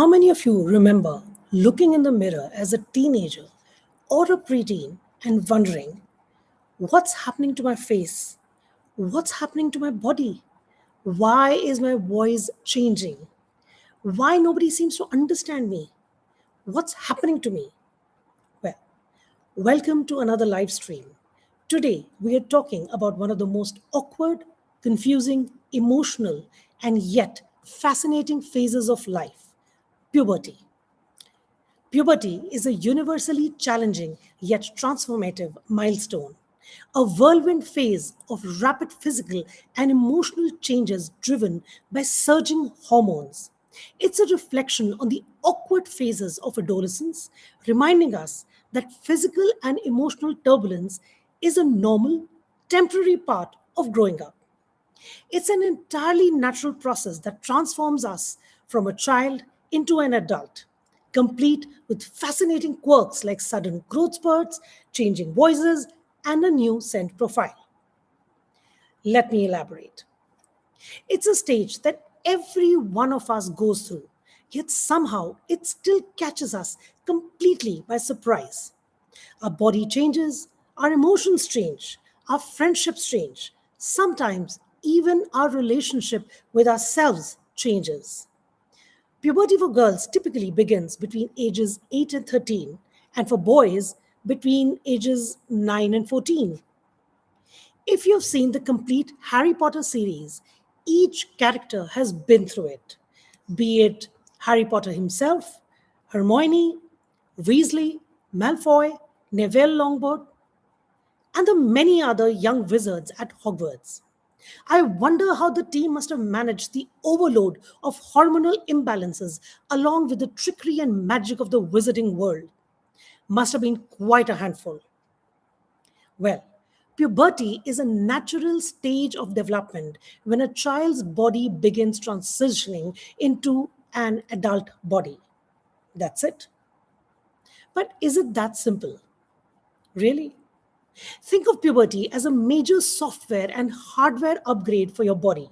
How many of you remember looking in the mirror as a teenager or a preteen and wondering, what's happening to my face? What's happening to my body? Why is my voice changing? Why nobody seems to understand me? What's happening to me? Well, welcome to another live stream. Today, we are talking about one of the most awkward, confusing, emotional, and yet fascinating phases of life: puberty. Puberty is a universally challenging yet transformative milestone, a whirlwind phase of rapid physical and emotional changes driven by surging hormones. It's a reflection on the awkward phases of adolescence, reminding us that physical and emotional turbulence is a normal, temporary part of growing up. It's an entirely natural process that transforms us from a child into an adult, complete with fascinating quirks like sudden growth spurts, changing voices, and a new scent profile. Let me elaborate. It's a stage that every one of us goes through, yet somehow it still catches us completely by surprise. Our body changes, our emotions change, our friendships change. Sometimes even our relationship with ourselves changes. Puberty for girls typically begins between ages 8 and 13, and for boys between ages 9 and 14. If you've seen the complete Harry Potter series, each character has been through it, be it Harry Potter himself, Hermione, Weasley, Malfoy, Neville Longbottom, and the many other young wizards at Hogwarts. I wonder how the team must have managed the overload of hormonal imbalances along with the trickery and magic of the wizarding world. Must have been quite a handful. Well, puberty is a natural stage of development when a child's body begins transitioning into an adult body. That's it. But is it that simple? Really? Think of puberty as a major software and hardware upgrade for your body.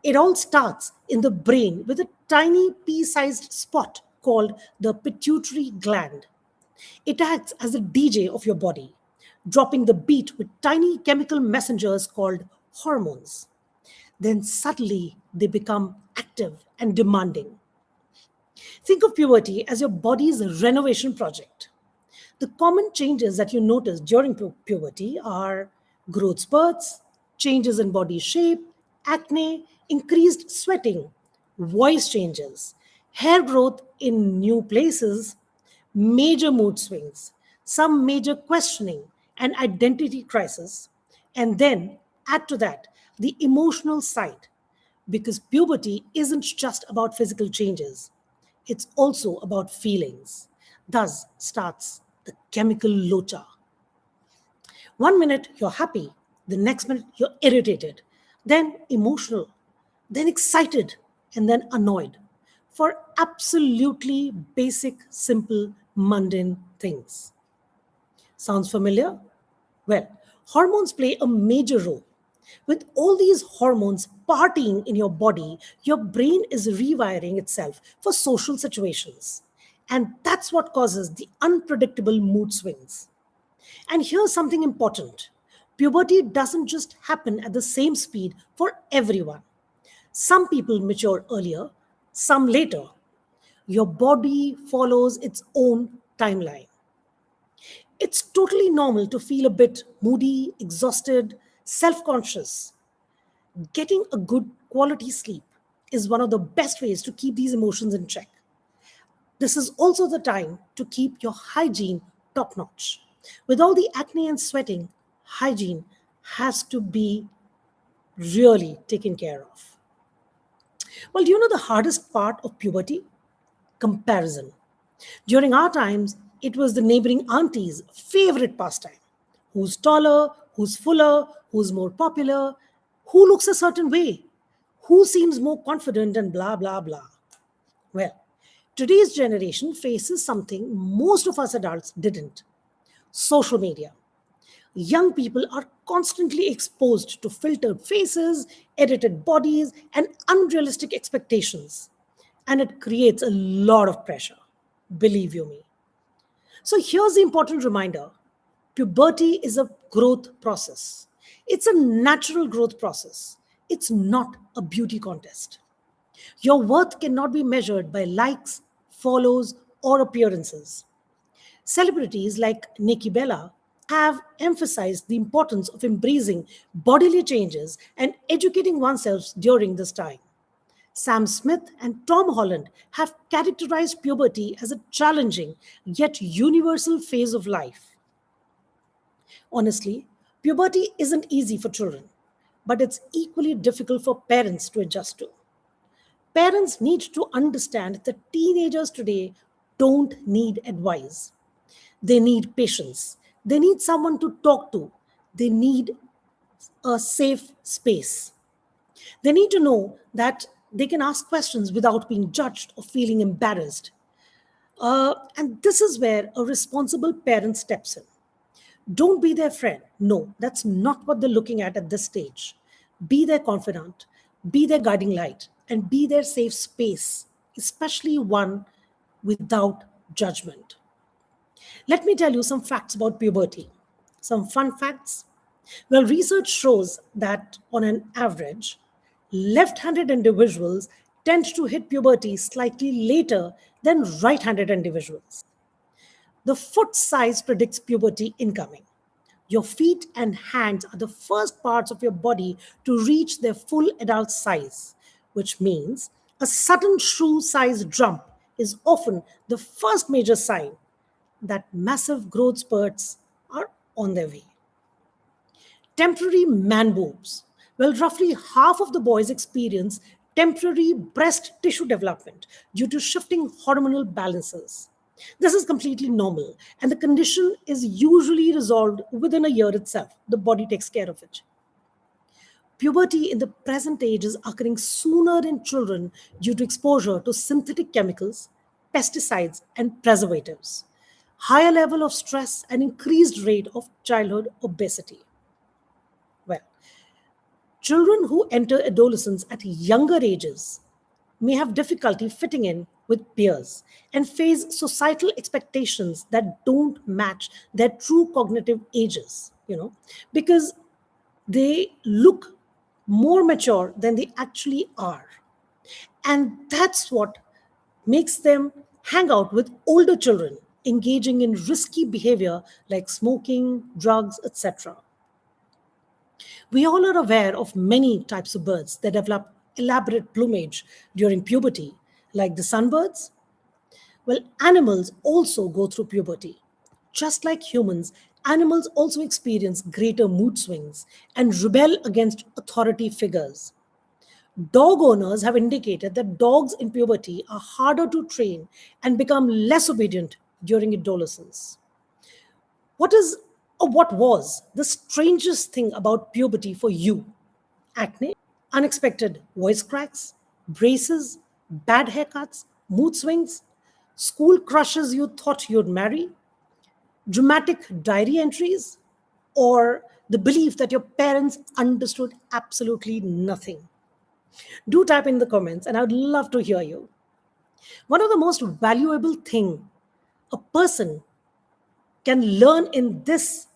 It all starts in the brain with a tiny pea sized spot called the pituitary gland. It acts as a DJ of your body, dropping the beat with tiny chemical messengers called hormones. Then suddenly they become active and demanding. Think of puberty as your body's renovation project. The common changes that you notice during puberty are growth spurts, changes in body shape, acne, increased sweating, voice changes, hair growth in new places, major mood swings, some major questioning and identity crisis, and then add to that the emotional side, because puberty isn't just about physical changes, it's also about feelings. Thus starts the chemical lota. One minute you're happy, the next minute you're irritated, then emotional, then excited, and then annoyed for absolutely basic, simple, mundane things. Sounds familiar? Well, hormones play a major role. With all these hormones partying in your body, your brain is rewiring itself for social situations. And that's what causes the unpredictable mood swings. And here's something important: puberty doesn't just happen at the same speed for everyone. Some people mature earlier, some later. Your body follows its own timeline. It's totally normal to feel a bit moody, exhausted, self conscious. Getting a good quality sleep is one of the best ways to keep these emotions in check. This is also the time to keep your hygiene top notch. With all the acne and sweating, hygiene has to be really taken care of. Well, do you know the hardest part of puberty? Comparison. During our times, it was the neighboring auntie's favorite pastime. Who's taller, who's fuller, who's more popular, who looks a certain way, who seems more confident, and blah, blah, blah. Well, today's generation faces something most of us adults didn't: social media. Young people are constantly exposed to filtered faces, edited bodies, and unrealistic expectations. and it creates a lot of pressure. Believe you me. So here's the important reminder: puberty is a growth process. It's a natural growth process. It's not a beauty contest. Your worth cannot be measured by likes, follows, or appearances. Celebrities like Nikki Bella have emphasized the importance of embracing bodily changes and educating oneself during this time. Sam Smith and Tom Holland have characterized puberty as a challenging yet universal phase of life. Honestly, puberty isn't easy for children, but it's equally difficult for parents to adjust to. Parents need to understand that teenagers today don't need advice. They need patience. They need someone to talk to. They need a safe space. They need to know that they can ask questions without being judged or feeling embarrassed. And this is where a responsible parent steps in. Don't be their friend. No, that's not what they're looking at this stage. Be their confidant, be their guiding light, and be their safe space, especially one without judgment. Let me tell you some facts about puberty. Some fun facts. Well, research shows that on an average, left handed individuals tend to hit puberty slightly later than right handed individuals. The foot size predicts puberty incoming. Your feet and hands are the first parts of your body to reach their full adult size, which means a sudden shoe size jump is often the first major sign that massive growth spurts are on their way. Temporary man boobs. Well, roughly half of the boys experience temporary breast tissue development due to shifting hormonal balances. This is completely normal, and the condition is usually resolved within a year itself. The body takes care of it. Puberty in the present age is occurring sooner in children due to exposure to synthetic chemicals, pesticides, and preservatives, higher level of stress, and increased rate of childhood obesity. Well, children who enter adolescence at younger ages may have difficulty fitting in with peers and face societal expectations that don't match their true cognitive ages, because they look more mature than they actually are. And that's what makes them hang out with older children, engaging in risky behavior like smoking, drugs, etc. We all are aware of many types of birds that develop elaborate plumage during puberty, like the sunbirds. Well, animals also go through puberty. Just like humans, animals also experience greater mood swings and rebel against authority figures. Dog owners have indicated that dogs in puberty are harder to train and become less obedient during adolescence. What is or what was the strangest thing about puberty for you? Acne, unexpected voice cracks, braces, bad haircuts, mood swings, school crushes you thought you'd marry, dramatic diary entries, or the belief that your parents understood absolutely nothing? Do type in the comments and I would love to hear you. One of the most valuable thing a person can learn in this: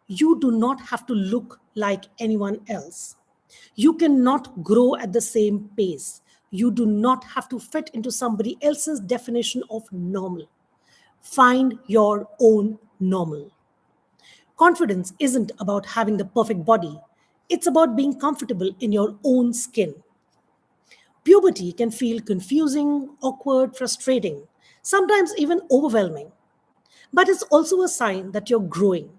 you do not have to look like anyone else. You cannot grow at the same pace. You do not have to fit into somebody else's definition of normal. Find your own normal. Confidence isn't about having the perfect body, it's about being comfortable in your own skin. Puberty can feel confusing, awkward, frustrating, sometimes even overwhelming. But it's also a sign that you're growing,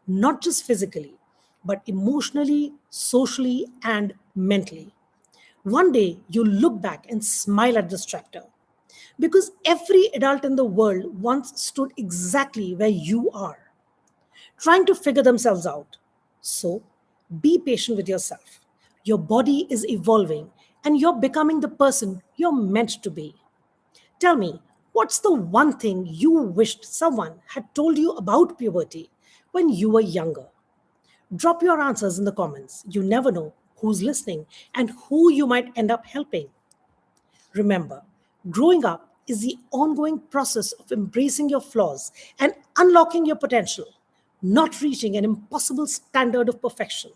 not just physically, but emotionally, socially, and mentally. One day you'll look back and smile at this chapter because every adult in the world once stood exactly where you are, trying to figure themselves out. So be patient with yourself. Your body is evolving and you're becoming the person you're meant to be. Tell me, what's the one thing you wished someone had told you about puberty when you were younger? Drop your answers in the comments. You never know who's listening and who you might end up helping. Remember, Growing up is the ongoing process of embracing your flaws and unlocking your potential, not reaching an impossible standard of perfection.